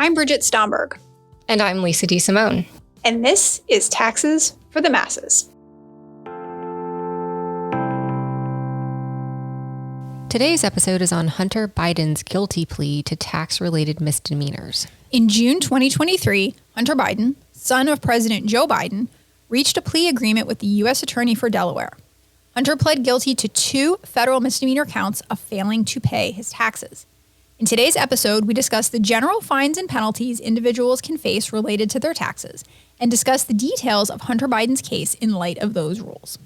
I'm Bridget Stomberg. And I'm Lisa DeSimone. And this is Taxes for the Masses. Today's episode is on Hunter Biden's guilty plea to tax-related misdemeanors. In June 2023, Hunter Biden, son of President Joe Biden, reached a plea agreement with the U.S. Attorney for Delaware. Hunter pled guilty to 2 federal misdemeanor counts of failing to pay his taxes. In today's episode, we discuss the general fines and penalties individuals can face related to their taxes and discuss the details of Hunter Biden's case in light of those rules.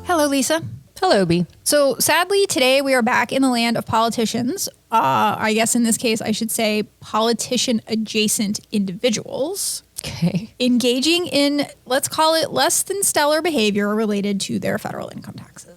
Hello, Lisa. Hello, B. So sadly, today we are back in the land of politicians. I guess in this case, I should say politician-adjacent individuals. Okay. Engaging in, let's call it, less than stellar behavior related to their federal income taxes.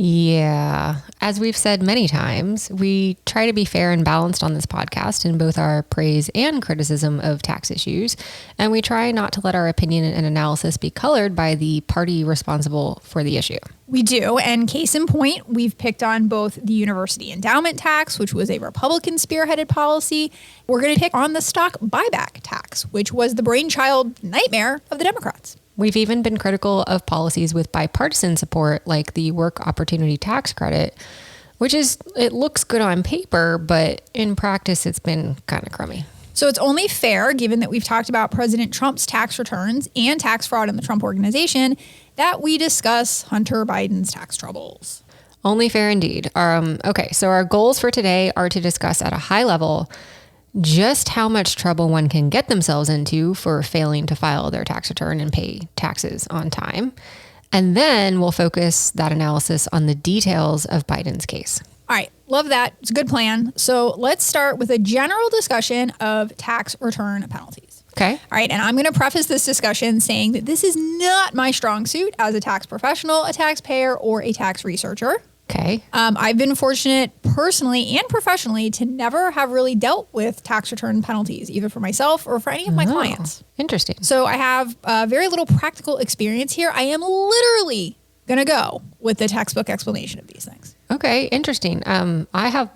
Yeah. As we've said many times, we try to be fair and balanced on this podcast in both our praise and criticism of tax issues. And we try not to let our opinion and analysis be colored by the party responsible for the issue. We do. And case in point, we've picked on both the university endowment tax, which was a Republican spearheaded policy. We're going to pick on the stock buyback tax, which was the brainchild nightmare of the Democrats. We've even been critical of policies with bipartisan support, like the work opportunity tax credit, which it looks good on paper, but in practice, it's been kind of crummy. So it's only fair, given that we've talked about President Trump's tax returns and tax fraud in the Trump Organization, that we discuss Hunter Biden's tax troubles. Only fair indeed. Okay, so our goals for today are to discuss at a high level just how much trouble one can get themselves into for failing to file their tax return and pay taxes on time. And then we'll focus that analysis on the details of Biden's case. All right. Love that. It's a good plan. So let's start with a general discussion of tax return penalties. Okay. All right. And I'm going to preface this discussion saying that this is not my strong suit as a tax professional, a taxpayer, or a tax researcher. Okay. I've been fortunate personally and professionally to never have really dealt with tax return penalties, either for myself or for any of my clients. Interesting. So I have very little practical experience here. I am literally going to go with the textbook explanation of these things. Okay. Interesting. I have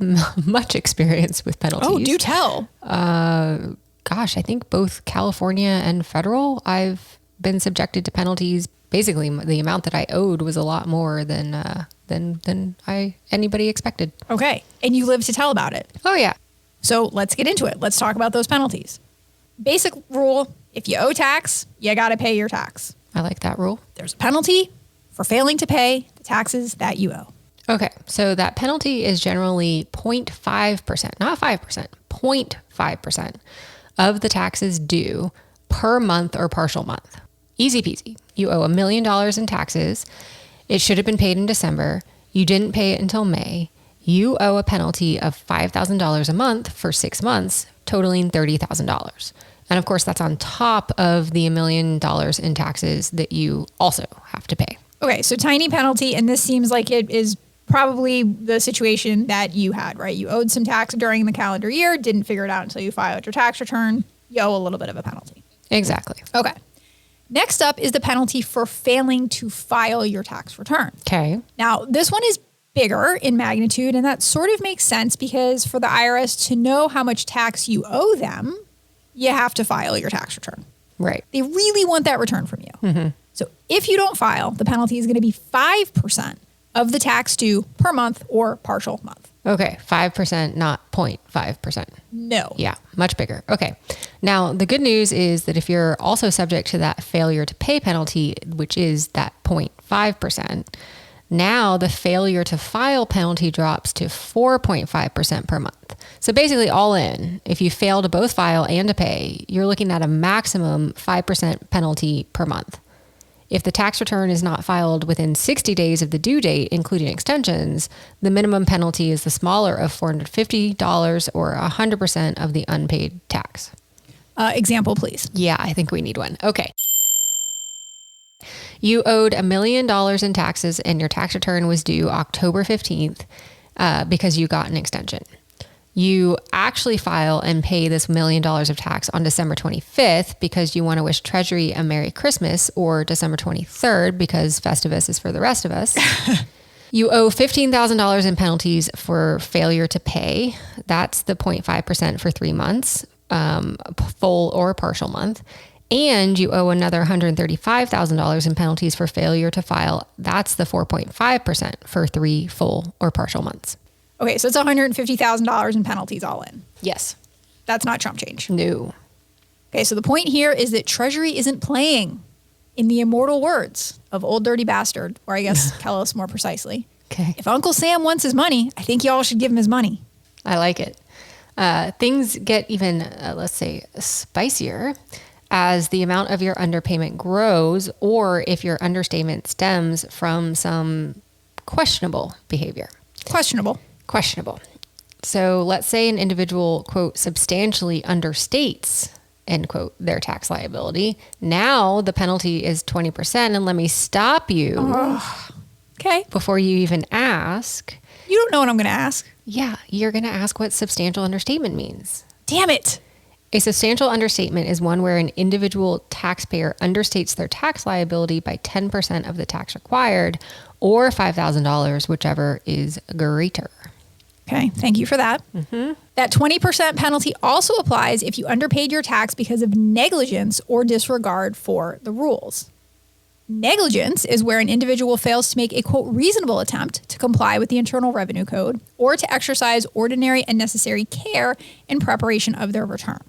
much experience with penalties. Oh, do tell. Gosh, I think both California and federal, I've been subjected to penalties. Basically, the amount that I owed was a lot more than anybody expected. Okay. And you live to tell about it. Oh, yeah. So let's get into it. Let's talk about those penalties. Basic rule, if you owe tax, you got to pay your tax. I like that rule. There's a penalty for failing to pay the taxes that you owe. Okay. So that penalty is generally 0.5%, not 5%, 0.5% of the taxes due per month or partial month. Easy peasy. You owe $1 million in taxes. It should have been paid in December. You didn't pay it until May. You owe a penalty of $5,000 a month for 6 months, totaling $30,000. And of course, that's on top of the $1 million in taxes that you also have to pay. Okay, so tiny penalty, and this seems like it is probably the situation that you had, right? You owed some tax during the calendar year, didn't figure it out until you filed your tax return. You owe a little bit of a penalty. Exactly. Okay. Next up is the penalty for failing to file your tax return. Okay. Now, this one is bigger in magnitude, and that sort of makes sense because for the IRS to know how much tax you owe them, you have to file your tax return. Right. They really want that return from you. Mm-hmm. So if you don't file, the penalty is going to be 5% of the tax due per month or partial month. Okay, 5%, not 0.5%. No. Yeah, much bigger. Okay. Now, the good news is that if you're also subject to that failure to pay penalty, which is that 0.5%, now the failure to file penalty drops to 4.5% per month. So basically all in, if you fail to both file and to pay, you're looking at a maximum 5% penalty per month. If the tax return is not filed within 60 days of the due date, including extensions, the minimum penalty is the smaller of $450 or 100% of the unpaid tax. Example, please. Yeah, I think we need one. Okay. You owed $1 million in taxes and your tax return was due October 15th because you got an extension. You actually file and pay this $1 million of tax on December 25th because you want to wish Treasury a Merry Christmas, or December 23rd because Festivus is for the rest of us. You owe $15,000 in penalties for failure to pay. That's the 0.5% for 3 months, full or partial month. And you owe another $135,000 in penalties for failure to file. That's the 4.5% for 3 full or partial months. Okay, so it's $150,000 in penalties all in. Yes. That's not chump change. No. Okay, so the point here is that Treasury isn't playing, in the immortal words of Old Dirty Bastard, or I guess Kellos more precisely. Okay. If Uncle Sam wants his money, I think y'all should give him his money. I like it. Things get even, let's say, spicier as the amount of your underpayment grows, or if your understatement stems from some questionable behavior. Questionable. So let's say an individual, quote, substantially understates, end quote, their tax liability. Now the penalty is 20%. And let me stop you Okay. before you even ask. You don't know what I'm going to ask. Yeah, you're going to ask what substantial understatement means. Damn it. A substantial understatement is one where an individual taxpayer understates their tax liability by 10% of the tax required, or $5,000, whichever is greater. Okay, thank you for that. Mm-hmm. That 20% penalty also applies if you underpaid your tax because of negligence or disregard for the rules. Negligence is where an individual fails to make a, quote, reasonable attempt to comply with the Internal Revenue Code or to exercise ordinary and necessary care in preparation of their return.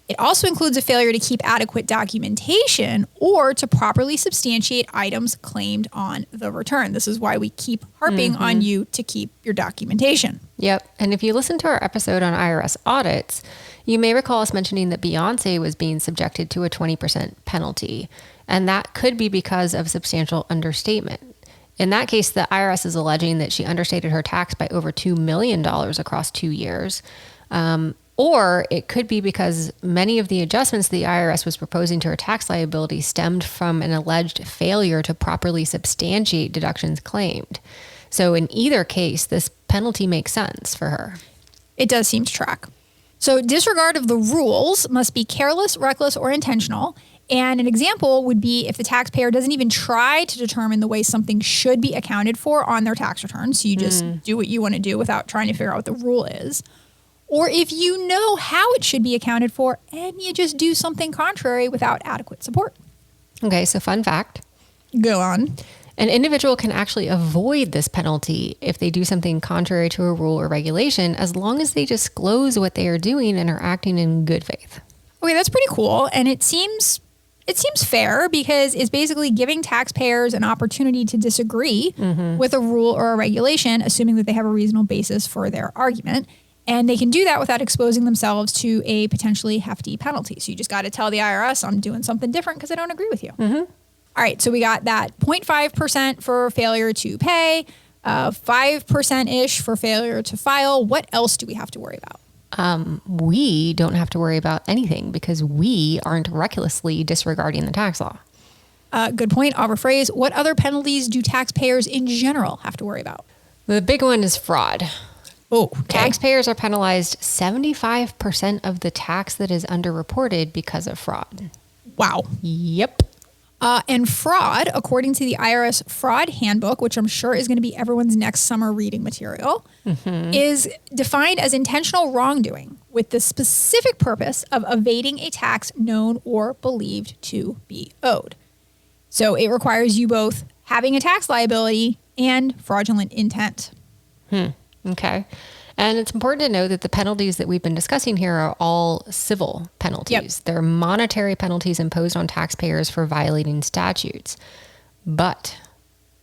It also includes a failure to keep adequate documentation or to properly substantiate items claimed on the return. This is why we keep harping on you to keep your documentation. Yep. And if you listen to our episode on IRS audits, you may recall us mentioning that Beyonce was being subjected to a 20% penalty. And that could be because of substantial understatement. In that case, the IRS is alleging that she understated her tax by over $2 million across 2 years. Or it could be because many of the adjustments the IRS was proposing to her tax liability stemmed from an alleged failure to properly substantiate deductions claimed. So in either case, this penalty makes sense for her. It does seem to track. So disregard of the rules must be careless, reckless, or intentional. And an example would be if the taxpayer doesn't even try to determine the way something should be accounted for on their tax return. So you just do what you want to do without trying to figure out what the rule is. Or if you know how it should be accounted for and you just do something contrary without adequate support. Okay, so fun fact. Go on. An individual can actually avoid this penalty if they do something contrary to a rule or regulation, as long as they disclose what they are doing and are acting in good faith. Okay, that's pretty cool. And it seems fair because it's basically giving taxpayers an opportunity to disagree with a rule or a regulation, assuming that they have a reasonable basis for their argument. And they can do that without exposing themselves to a potentially hefty penalty. So you just got to tell the IRS, I'm doing something different because I don't agree with you. All right, so we got that 0.5% for failure to pay, 5%-ish for failure to file. What else do we have to worry about? We don't have to worry about anything because we aren't recklessly disregarding the tax law. Good point. I'll rephrase. What other penalties do taxpayers in general have to worry about? The big one is fraud. Oh, okay. Taxpayers are penalized 75% of the tax that is underreported because of fraud. Wow. Yep. And fraud, according to the IRS Fraud Handbook, which I'm sure is going to be everyone's next summer reading material, is defined as intentional wrongdoing with the specific purpose of evading a tax known or believed to be owed. So it requires you both having a tax liability and fraudulent intent. Okay. And it's important to know that the penalties that we've been discussing here are all civil penalties. Yep. They're monetary penalties imposed on taxpayers for violating statutes. But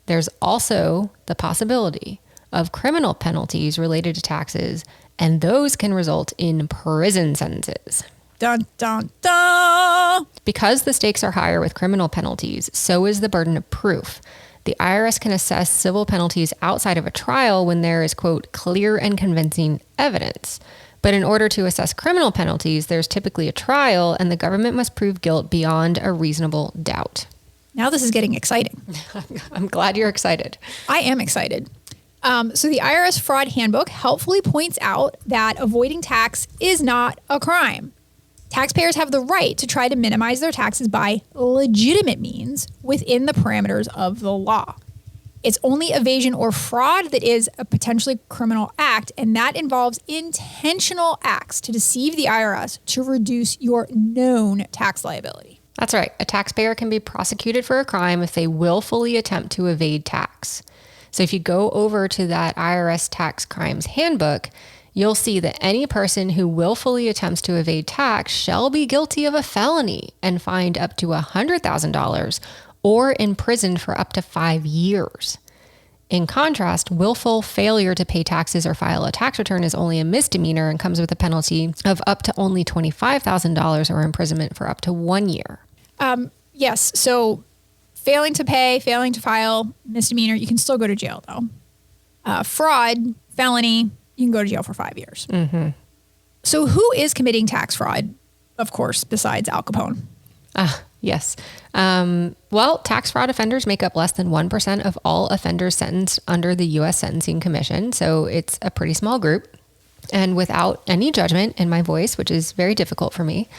there's also the possibility of criminal penalties related to taxes, and those can result in prison sentences. Dun, dun, dun. Because the stakes are higher with criminal penalties, so is the burden of proof. The IRS can assess civil penalties outside of a trial when there is, quote, clear and convincing evidence. But in order to assess criminal penalties, there's typically a trial and the government must prove guilt beyond a reasonable doubt. Now this is getting exciting. I'm glad you're excited. I am excited. So the IRS Fraud Handbook helpfully points out that avoiding tax is not a crime. Taxpayers have the right to try to minimize their taxes by legitimate means within the parameters of the law. It's only evasion or fraud that is a potentially criminal act, and that involves intentional acts to deceive the IRS to reduce your known tax liability. That's right. A taxpayer can be prosecuted for a crime if they willfully attempt to evade tax. So if you go over to that IRS tax crimes handbook, you'll see that any person who willfully attempts to evade tax shall be guilty of a felony and fined up to $100,000 or imprisoned for up to 5 years. In contrast, willful failure to pay taxes or file a tax return is only a misdemeanor and comes with a penalty of up to only $25,000 or imprisonment for up to 1 year. Yes. So failing to pay, failing to file, misdemeanor, you can still go to jail though. Fraud, felony, you can go to jail for 5 years. Mm-hmm. So who is committing tax fraud, of course, besides Al Capone? Yes. Well, tax fraud offenders make up less than 1% of all offenders sentenced under the U.S. Sentencing Commission. So it's a pretty small group. And without any judgment in my voice, which is very difficult for me,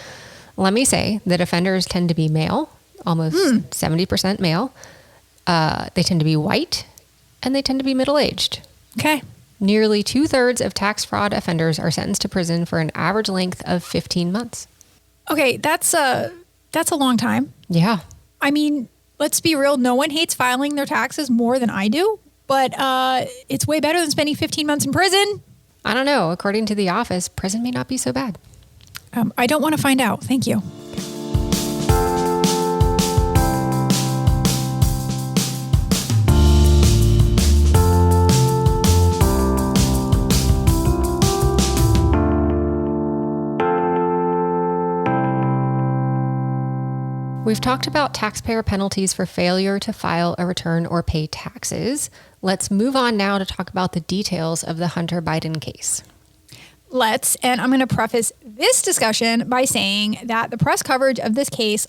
let me say that offenders tend to be male, almost 70% male. They tend to be white, and they tend to be middle-aged. Okay. Nearly 2/3 of tax fraud offenders are sentenced to prison for an average length of 15 months. Okay, that's a long time. Yeah. I mean, let's be real. No one hates filing their taxes more than I do, but it's way better than spending 15 months in prison. I don't know. According to The Office, prison may not be so bad. I don't want to find out. Thank you. We've talked about taxpayer penalties for failure to file a return or pay taxes. Let's move on now to talk about the details of the Hunter Biden case. And I'm going to preface this discussion by saying that the press coverage of this case,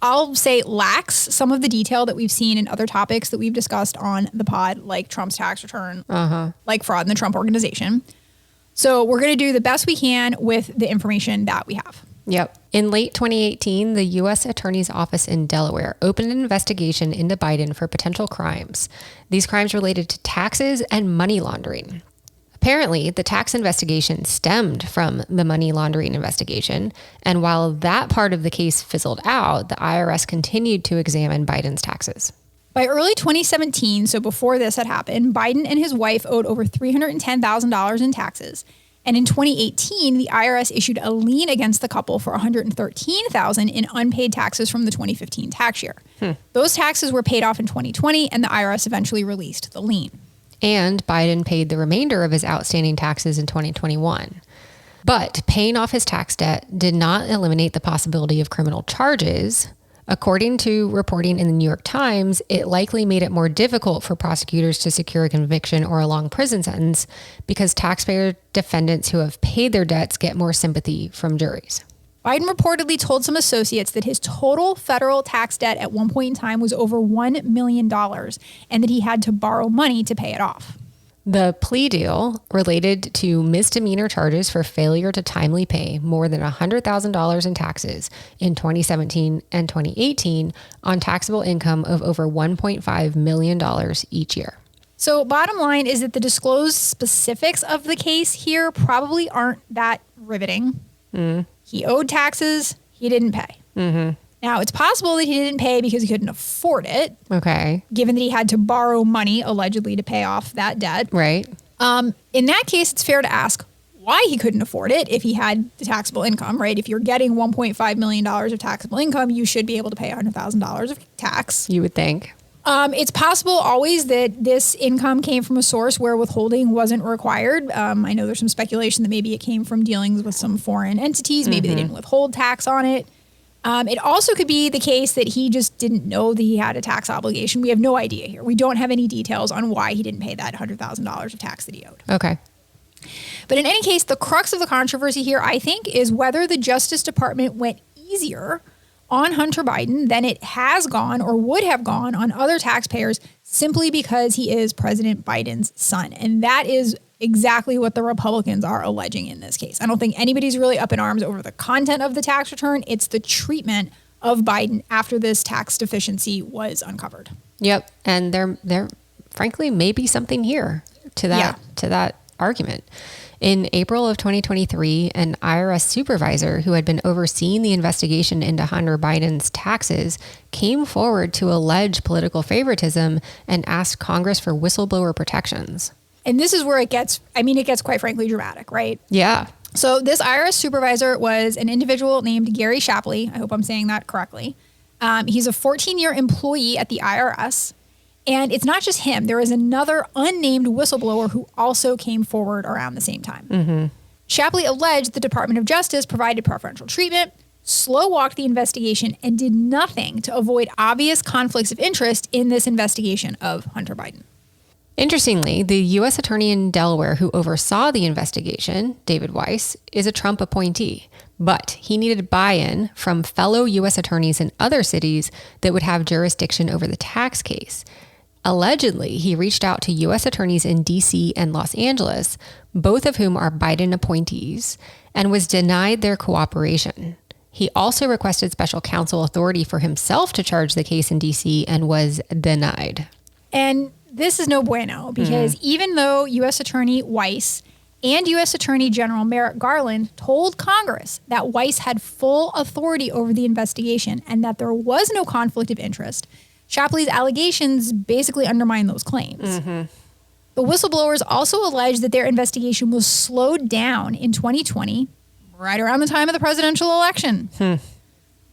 I'll say, lacks some of the detail that we've seen in other topics that we've discussed on the pod, like Trump's tax return, like fraud in the Trump organization. So we're going to do the best we can with the information that we have. Yep. In late 2018, the U.S. Attorney's Office in Delaware opened an investigation into Biden for potential crimes. These crimes related to taxes and money laundering. Apparently, the tax investigation stemmed from the money laundering investigation, and while that part of the case fizzled out, the IRS continued to examine Biden's taxes. By early 2017, so before this had happened, Biden and his wife owed over $310,000 in taxes. And in 2018, the IRS issued a lien against the couple for $113,000 in unpaid taxes from the 2015 tax year. Those taxes were paid off in 2020, and the IRS eventually released the lien. And Biden paid the remainder of his outstanding taxes in 2021. But paying off his tax debt did not eliminate the possibility of criminal charges. According to reporting in the New York Times, it likely made it more difficult for prosecutors to secure a conviction or a long prison sentence because taxpayer defendants who have paid their debts get more sympathy from juries. Biden reportedly told some associates that his total federal tax debt at one point in time was over $1 million and that he had to borrow money to pay it off. The plea deal related to misdemeanor charges for failure to timely pay more than $100,000 in taxes in 2017 and 2018 on taxable income of over $1.5 million each year. So bottom line is that the disclosed specifics of the case here probably aren't that riveting. He owed taxes. He didn't pay. Now, it's possible that he didn't pay because he couldn't afford it. Okay. Given that he had to borrow money, allegedly, to pay off that debt. Right. In that case, it's fair to ask why he couldn't afford it if he had the taxable income, right? If you're getting $1.5 million of taxable income, you should be able to pay $100,000 of tax. You would think. It's possible always that this income came from a source where withholding wasn't required. I know there's some speculation that maybe it came from dealings with some foreign entities. Maybe they didn't withhold tax on it. It also could be the case that he just didn't know that he had a tax obligation. We have no idea here. We don't have any details on why he didn't pay that $100,000 of tax that he owed. Okay. But in any case, the crux of the controversy here, I think, is whether the Justice Department went easier on Hunter Biden than it has gone or would have gone on other taxpayers simply because he is President Biden's son. And that is exactly what the Republicans are alleging in this case. I don't think anybody's really up in arms over the content of the tax return. It's the treatment of Biden after this tax deficiency was uncovered. Yep. And they're frankly, maybe something here to that argument. In April of 2023, an IRS supervisor who had been overseeing the investigation into Hunter Biden's taxes came forward to allege political favoritism and asked Congress for whistleblower protections. And this is where it gets quite frankly dramatic, right? Yeah. So this IRS supervisor was an individual named Gary Shapley. I hope I'm saying that correctly. He's a 14-year employee at the IRS. And it's not just him. There is another unnamed whistleblower who also came forward around the same time. Mm-hmm. Shapley alleged the Department of Justice provided preferential treatment, slow-walked the investigation, and did nothing to avoid obvious conflicts of interest in this investigation of Hunter Biden. Interestingly, the U.S. attorney in Delaware who oversaw the investigation, David Weiss, is a Trump appointee, but he needed buy-in from fellow U.S. attorneys in other cities that would have jurisdiction over the tax case. Allegedly, he reached out to U.S. attorneys in D.C. and Los Angeles, both of whom are Biden appointees, and was denied their cooperation. He also requested special counsel authority for himself to charge the case in D.C. and was denied. And this is no bueno, because even though U.S. Attorney Weiss and U.S. Attorney General Merrick Garland told Congress that Weiss had full authority over the investigation and that there was no conflict of interest, Shapley's allegations basically undermine those claims. Mm-hmm. The whistleblowers also alleged that their investigation was slowed down in 2020, right around the time of the presidential election.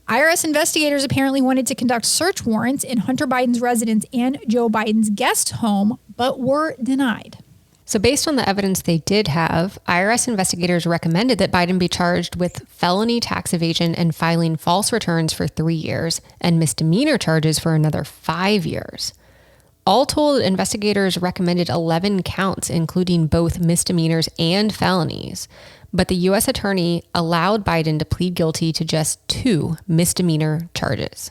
IRS investigators apparently wanted to conduct search warrants in Hunter Biden's residence and Joe Biden's guest home, but were denied. So based on the evidence they did have, IRS investigators recommended that Biden be charged with felony tax evasion and filing false returns for 3 years and misdemeanor charges for another 5 years. All told, investigators recommended 11 counts, including both misdemeanors and felonies. But the U.S. attorney allowed Biden to plead guilty to just 2 misdemeanor charges.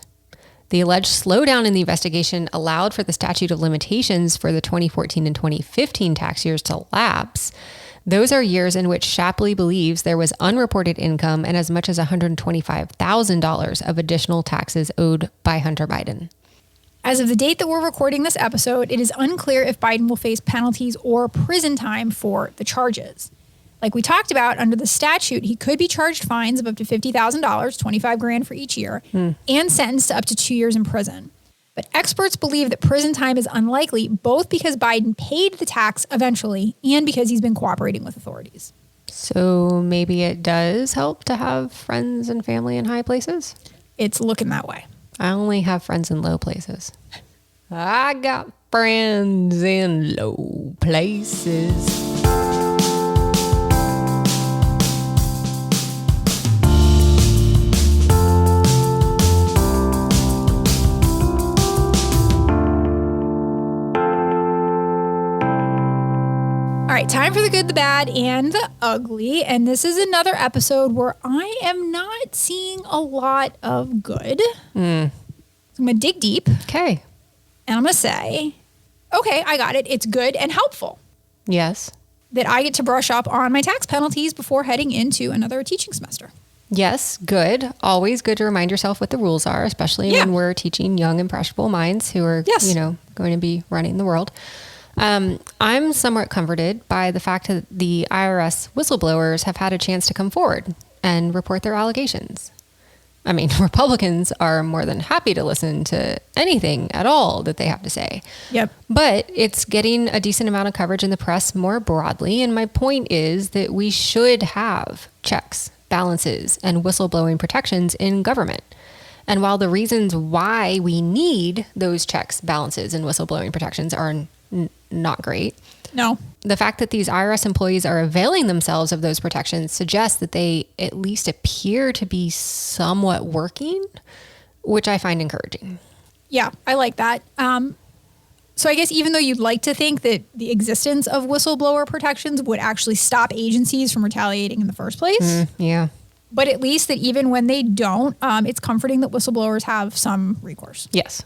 The alleged slowdown in the investigation allowed for the statute of limitations for the 2014 and 2015 tax years to lapse. Those are years in which Shapley believes there was unreported income and as much as $125,000 of additional taxes owed by Hunter Biden. As of the date that we're recording this episode, it is unclear if Biden will face penalties or prison time for the charges. Like we talked about, under the statute, he could be charged fines of up to $50,000, $25,000 for each year, and sentenced to up to 2 years in prison. But experts believe that prison time is unlikely, both because Biden paid the tax eventually and because he's been cooperating with authorities. So maybe it does help to have friends and family in high places? It's looking that way. I only have friends in low places. I got friends in low places. All right, time for the good, the bad, and the ugly. And this is another episode where I am not seeing a lot of good. So I'm going to dig deep. Okay. And I'm going to say, okay, I got it. It's good and helpful Yes. that I get to brush up on my tax penalties before heading into another teaching semester. Yes, good. Always good to remind yourself what the rules are, especially when we're teaching young, impressionable minds who are, going to be running the world. I'm somewhat comforted by the fact that the IRS whistleblowers have had a chance to come forward and report their allegations. I mean, Republicans are more than happy to listen to anything at all that they have to say. Yep. But it's getting a decent amount of coverage in the press more broadly. And my point is that we should have checks, balances, and whistleblowing protections in government. And while the reasons why we need those checks, balances, and whistleblowing protections are not great. No. The fact that these IRS employees are availing themselves of those protections suggests that they at least appear to be somewhat working, which I find encouraging. Yeah, I like that. So I guess even though you'd like to think that the existence of whistleblower protections would actually stop agencies from retaliating in the first place. Yeah. But at least that even when they don't, it's comforting that whistleblowers have some recourse. Yes.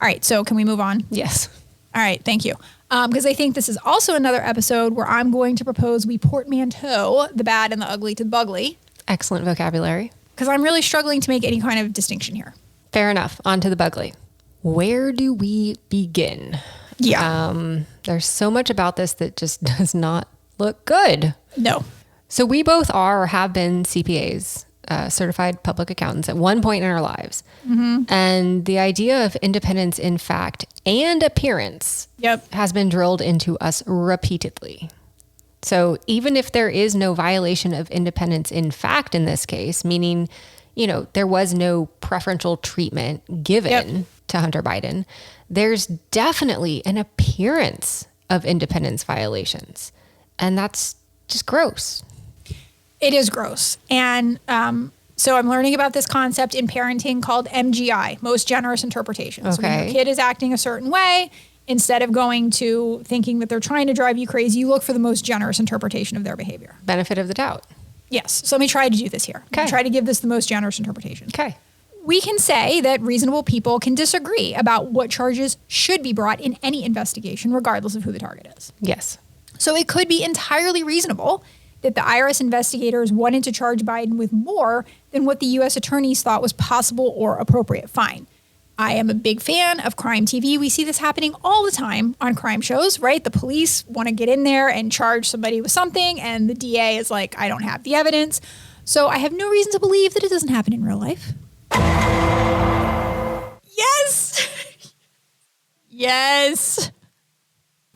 All right, so can we move on? Yes. All right, thank you. Because I think this is also another episode where I'm going to propose we portmanteau the bad and the ugly to the bugly. Excellent vocabulary. Because I'm really struggling to make any kind of distinction here. Fair enough. On to the bugly. Where do we begin? Yeah. There's so much about this that just does not look good. No. So we both are or have been CPAs, certified public accountants, at one point in our lives. And the idea of independence in fact and appearance has been drilled into us repeatedly. So even if there is no violation of independence in fact in this case, meaning, there was no preferential treatment given to Hunter Biden, there's definitely an appearance of independence violations. And that's just gross. It is gross. And so I'm learning about this concept in parenting called MGI, most generous interpretation. So when your kid is acting a certain way, instead of going to thinking that they're trying to drive you crazy, you look for the most generous interpretation of their behavior. Benefit of the doubt. Yes. So let me try to do this here. Okay. Try to give this the most generous interpretation. Okay. We can say that reasonable people can disagree about what charges should be brought in any investigation, regardless of who the target is. Yes. So it could be entirely reasonable that the IRS investigators wanted to charge Biden with more than what the U.S. attorneys thought was possible or appropriate. Fine. I am a big fan of crime TV. We see this happening all the time on crime shows, right? The police want to get in there and charge somebody with something, and the DA is like, I don't have the evidence. So I have no reason to believe that it doesn't happen in real life. Yes! Yes!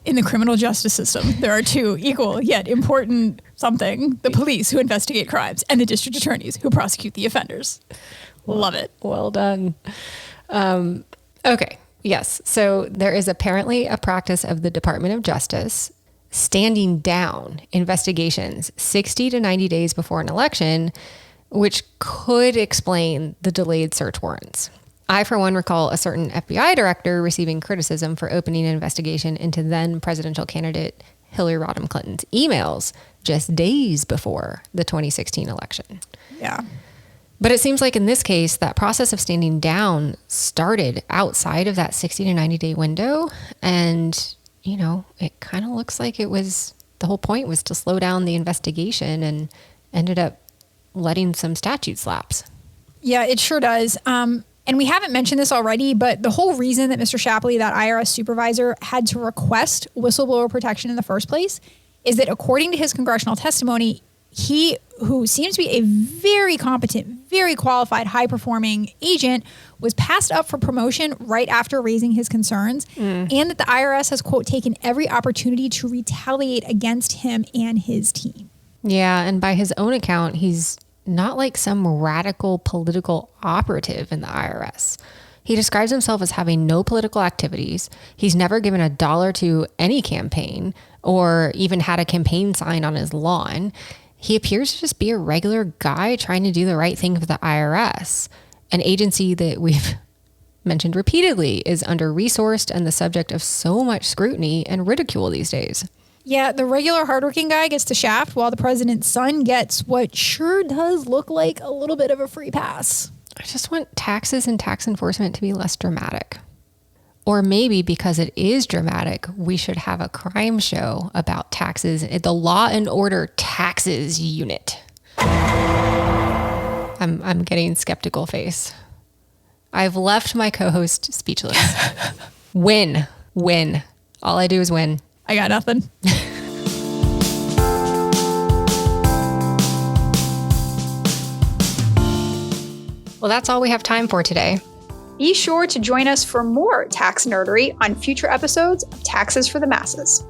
In the criminal justice system, there are two equal yet important something: the police who investigate crimes and the district attorneys who prosecute the offenders. Love it. Well done. Okay. Yes. So there is apparently a practice of the Department of Justice standing down investigations 60 to 90 days before an election, which could explain the delayed search warrants. I, for one, recall a certain FBI director receiving criticism for opening an investigation into then presidential candidate Hillary Rodham Clinton's emails just days before the 2016 election. Yeah. But it seems like in this case, that process of standing down started outside of that 60 to 90 day window. And, it kind of looks like the whole point was to slow down the investigation, and ended up letting some statutes lapse. Yeah, it sure does. And we haven't mentioned this already, but the whole reason that Mr. Shapley, that IRS supervisor, had to request whistleblower protection in the first place is that, according to his congressional testimony, he, who seems to be a very competent, very qualified, high-performing agent, was passed up for promotion right after raising his concerns, and that the IRS has, quote, taken every opportunity to retaliate against him and his team. Yeah, and by his own account, he's not like some radical political operative in the IRS. He describes himself as having no political activities. He's never given $1 to any campaign or even had a campaign sign on his lawn. He appears to just be a regular guy trying to do the right thing for the IRS, an agency that we've mentioned repeatedly is under-resourced and the subject of so much scrutiny and ridicule these days. Yeah, the regular hardworking guy gets the shaft while the president's son gets what sure does look like a little bit of a free pass. I just want taxes and tax enforcement to be less dramatic. Or maybe because it is dramatic, we should have a crime show about taxes at the Law and Order Taxes Unit. I'm getting skeptical face. I've left my co-host speechless. Win. All I do is win. I got nothing. Well, that's all we have time for today. Be sure to join us for more tax nerdery on future episodes of Taxes for the Masses.